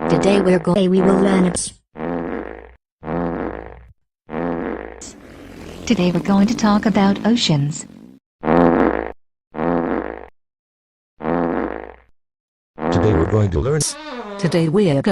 Today we will learn it. Today we're going to talk about oceans. Today we're going to learn. Today we are